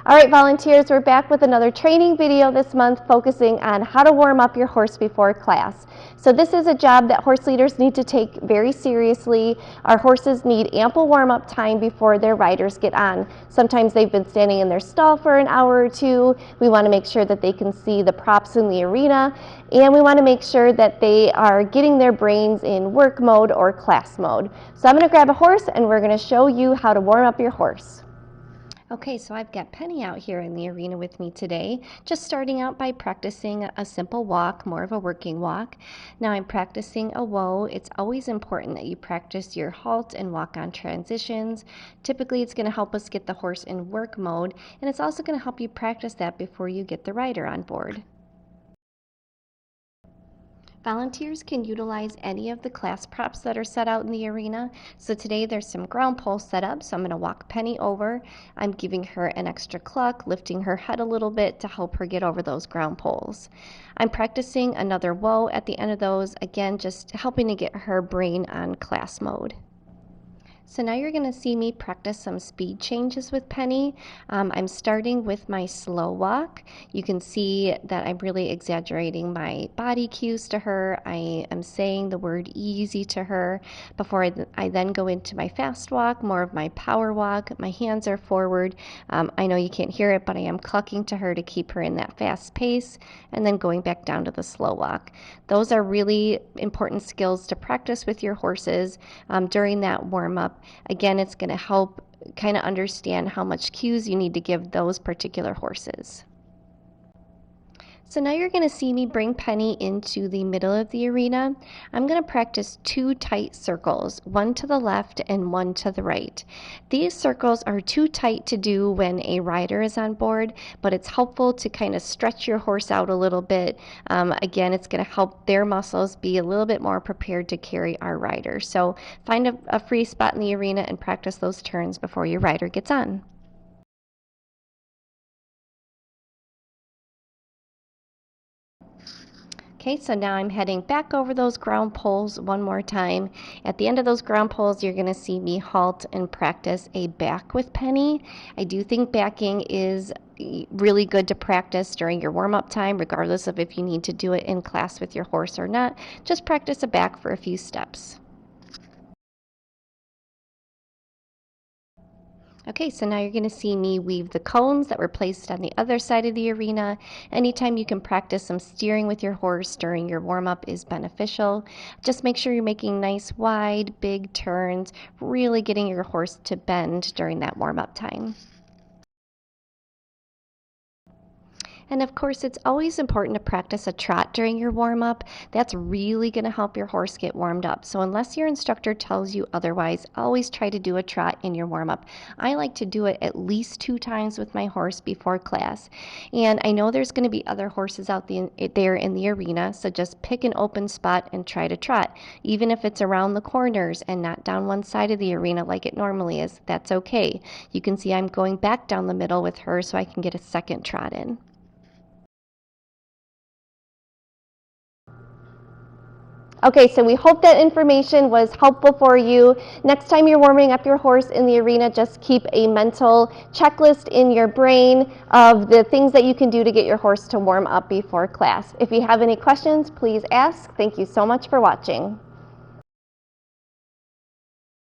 All right, volunteers, we're back with another training video this month focusing on how to warm up your horse before class. So this is a job that horse leaders need to take very seriously. Our horses need ample warm-up time before their riders get on. Sometimes they've been standing in their stall for an hour or two. We want to make sure that they can see the props in the arena, and we want to make sure that they are getting their brains in work mode or class mode. So I'm going to grab a horse and we're going to show you how to warm up your horse. Okay, so I've got Penny out here in the arena with me today, just starting out by practicing a simple walk, more of a working walk. Now I'm practicing a whoa. It's always important that you practice your halt and walk on transitions. Typically it's going to help us get the horse in work mode, and it's also going to help you practice that before you get the rider on board. Volunteers can utilize any of the class props that are set out in the arena. So today there's some ground poles set up, so I'm going to walk Penny over. I'm giving her an extra cluck, lifting her head a little bit to help her get over those ground poles. I'm practicing another whoa at the end of those, again just helping to get her brain on class mode. So now you're going to see me practice some speed changes with Penny. I'm starting with my slow walk. You can see that I'm really exaggerating my body cues to her. I am saying the word easy to her before I then go into my fast walk, more of my power walk. My hands are forward. I know you can't hear it, but I am clucking to her to keep her in that fast pace, and then going back down to the slow walk. Those are really important skills to practice with your horses during that warm-up. Again, it's going to help kind of understand how much cues you need to give those particular horses. So now you're going to see me bring Penny into the middle of the arena. I'm going to practice two tight circles, one to the left and one to the right. These circles are too tight to do when a rider is on board, but it's helpful to kind of stretch your horse out a little bit. Again, it's going to help their muscles be a little bit more prepared to carry our rider. So find a free spot in the arena and practice those turns before your rider gets on. Okay, so now I'm heading back over those ground poles one more time. At the end of those ground poles, you're going to see me halt and practice a back with Penny. I do think backing is really good to practice during your warm-up time, regardless of if you need to do it in class with your horse or not. Just practice a back for a few steps. Okay, so now you're going to see me weave the cones that were placed on the other side of the arena. Anytime you can practice some steering with your horse during your warm-up is beneficial. Just make sure you're making nice, wide, big turns, really getting your horse to bend during that warm-up time. And of course, it's always important to practice a trot during your warm-up. That's really going to help your horse get warmed up. So unless your instructor tells you otherwise, always try to do a trot in your warm-up. I like to do it at least 2 times with my horse before class. And I know there's going to be other horses out there in the arena, so just pick an open spot and try to trot. Even if it's around the corners and not down one side of the arena like it normally is, that's okay. You can see I'm going back down the middle with her so I can get a second trot in. Okay, so we hope that information was helpful for you. Next time you're warming up your horse in the arena, just keep a mental checklist in your brain of the things that you can do to get your horse to warm up before class. If you have any questions, please ask. Thank you so much for watching.